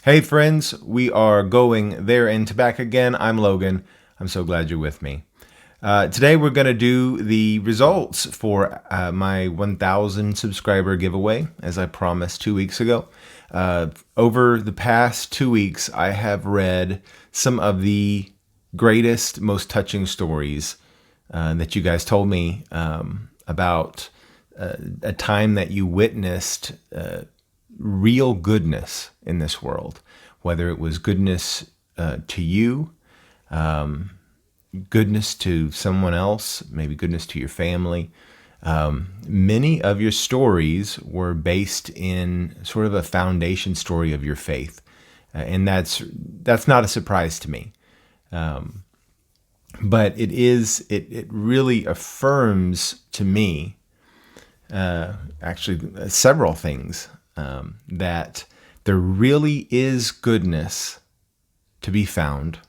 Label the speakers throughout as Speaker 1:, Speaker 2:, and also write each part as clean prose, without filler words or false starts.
Speaker 1: Hey friends, we are going there and back again. I'm Logan. I'm so glad you're with me. Today we're going to do the results for my 1,000 subscriber giveaway, as I promised 2 weeks ago. Over the past 2 weeks, I have read some of the greatest, most touching stories that you guys told me about a time that you witnessed real goodness in this world, whether it was goodness to you, goodness to someone else, maybe goodness to your family. Many of your stories were based in sort of a foundation story of your faith, and that's not a surprise to me. But it really affirms to me actually several things, that there really is goodness to be found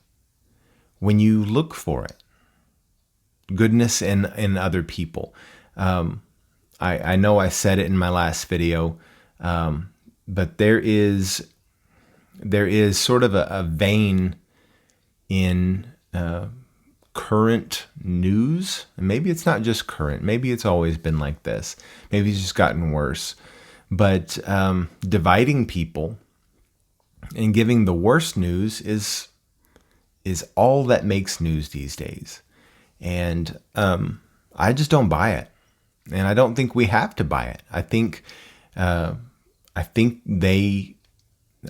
Speaker 1: when you look for it. Goodness in other people. I know I said it in my last video, but there is sort of a vein in current news. And maybe it's not just current. Maybe it's always been like this. Maybe it's just gotten worse. But dividing people and giving the worst news is all that makes news these days. And I just don't buy it, and I don't think we have to buy it. I think a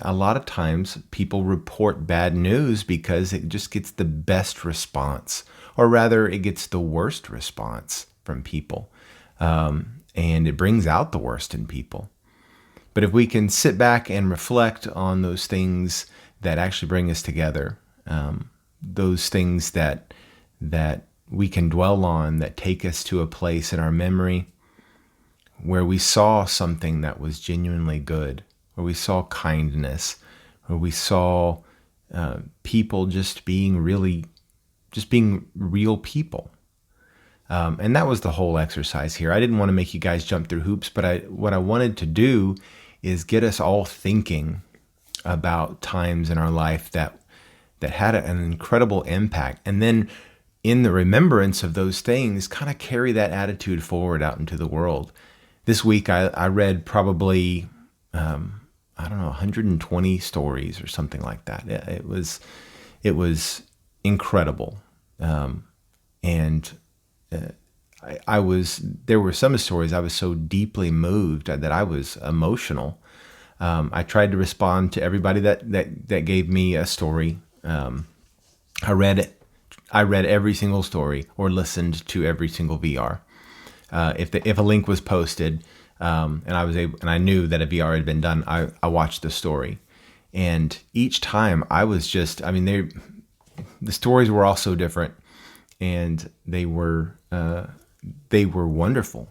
Speaker 1: lot of times people report bad news because it just gets the best response, or rather, it gets the worst response from people, and it brings out the worst in people. But if we can sit back and reflect on those things that actually bring us together, those things that we can dwell on, that take us to a place in our memory where we saw something that was genuinely good, where we saw kindness, where we saw people just being real people. And that was the whole exercise here. I didn't want to make you guys jump through hoops, but what I wanted to do is get us all thinking about times in our life that had an incredible impact. And then in the remembrance of those things, kind of carry that attitude forward out into the world. This week, I read probably, 120 stories or something like that. It was incredible. And there were some stories I was so deeply moved that I was emotional. I tried to respond to everybody that gave me a story. I read every single story or listened to every single VR. If a link was posted, and I knew that a VR had been done, I watched the story. And each time the stories were all so different, and they were wonderful.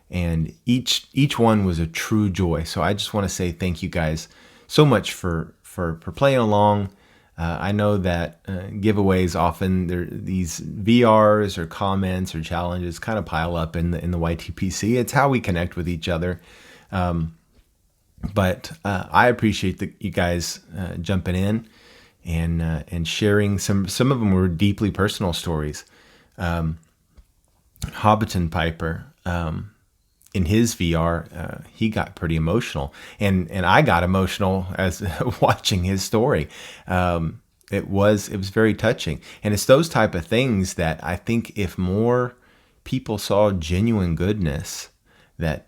Speaker 1: And each one was a true joy. So I just want to say thank you guys so much for playing along. I know that giveaways often, these VRs or comments or challenges kind of pile up in the YTPC. It's how we connect with each other. But I appreciate you guys jumping in and sharing. Some of them were deeply personal stories. Hobbiton Piper, in his VR, he got pretty emotional, and I got emotional as watching his story. It was very touching, and it's those type of things that I think if more people saw genuine goodness, that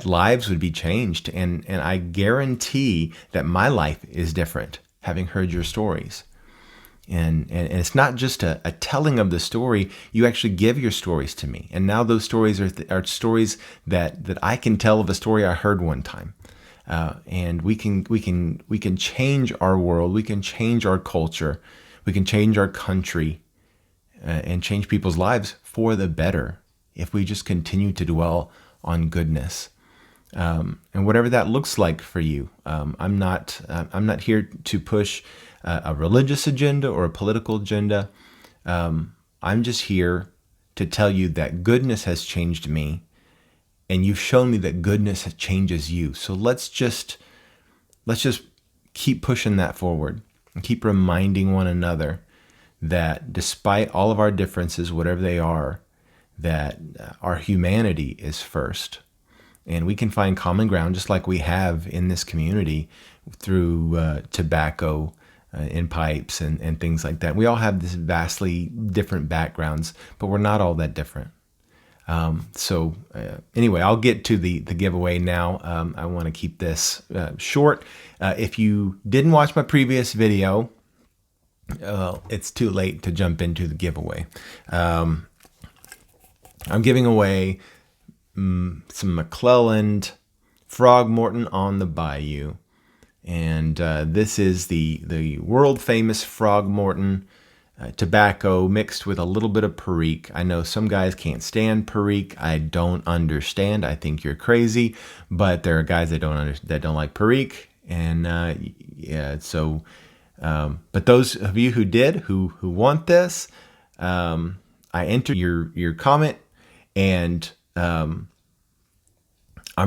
Speaker 1: lives would be changed, and I guarantee that my life is different having heard your stories. And it's not just a telling of the story. You actually give your stories to me, and now those stories are stories that I can tell of a story I heard one time, and we can change our world, we can change our culture, we can change our country, and change people's lives for the better if we just continue to dwell on goodness. And whatever that looks like for you, I'm not here to push a religious agenda or a political agenda. I'm just here to tell you that goodness has changed me, and you've shown me that goodness changes you. So let's just keep pushing that forward and keep reminding one another that despite all of our differences, whatever they are, that our humanity is first. And we can find common ground just like we have in this community through tobacco in pipes and things like that. We all have this vastly different backgrounds, but we're not all that different. Anyway, I'll get to the giveaway now. I want to keep this short. If you didn't watch my previous video, it's too late to jump into the giveaway. I'm giving away some McClelland Frogmorton on the Bayou. And this is the world famous Frogmorton tobacco mixed with a little bit of Perique. I know some guys can't stand Perique. I don't understand. I think you're crazy, but there are guys that don't like Perique, and but those of you who did, who want this, I enter your comment, and I'm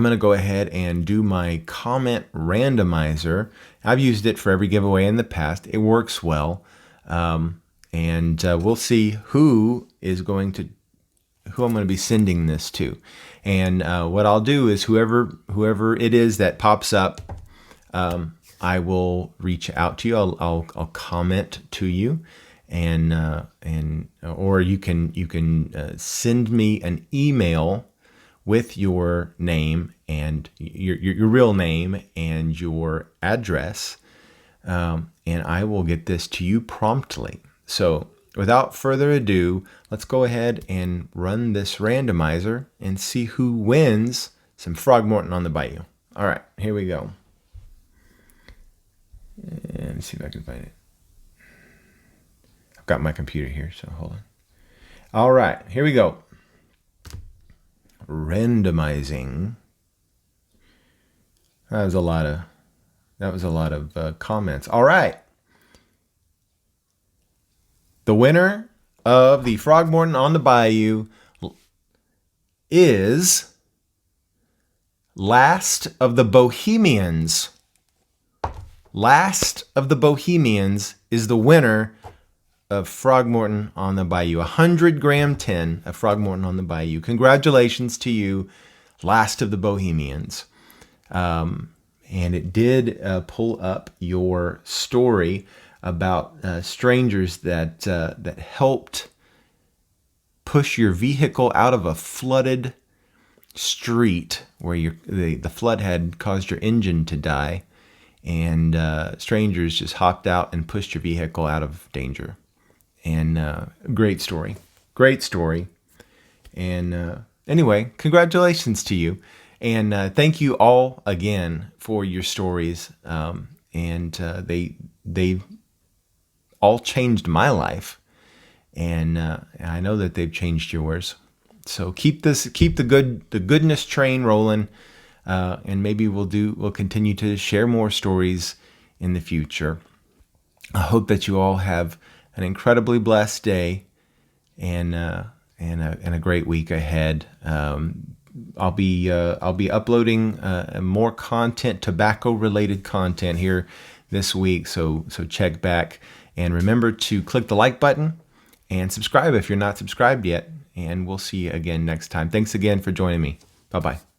Speaker 1: going to go ahead and do my comment randomizer. I've used it for every giveaway in the past. It works well. And we'll see who I'm going to be sending this to. And what I'll do is whoever it is that pops up, I will reach out to you. I'll comment to you, or you can send me an email with your name and your real name and your address, and I will get this to you promptly. So without further ado, let's go ahead and run this randomizer and see who wins some Frogmorton on the Bayou. All right, here we go. And let me see if I can find it. I've got my computer here, so hold on. All right, here we go. Randomizing. That was a lot of comments. All right. The winner of the Frogmorton on the Bayou is Last of the Bohemians. Last of the Bohemians is the winner of Frogmorton on the Bayou. 100 gram tin of Frogmorton on the Bayou. Congratulations to you, Last of the Bohemians. And it did pull up your story about strangers that helped push your vehicle out of a flooded street where the flood had caused your engine to die, and strangers just hopped out and pushed your vehicle out of danger. And great story. And anyway, congratulations to you. And thank you all again for your stories. And they all changed my life. And I know that they've changed yours. So keep the goodness train rolling. And maybe we'll continue to share more stories in the future. I hope that you all have an incredibly blessed day and a great week ahead. I'll be uploading more content, tobacco related content here this week. So check back, and remember to click the like button and subscribe if you're not subscribed yet. And we'll see you again next time. Thanks again for joining me. Bye-bye.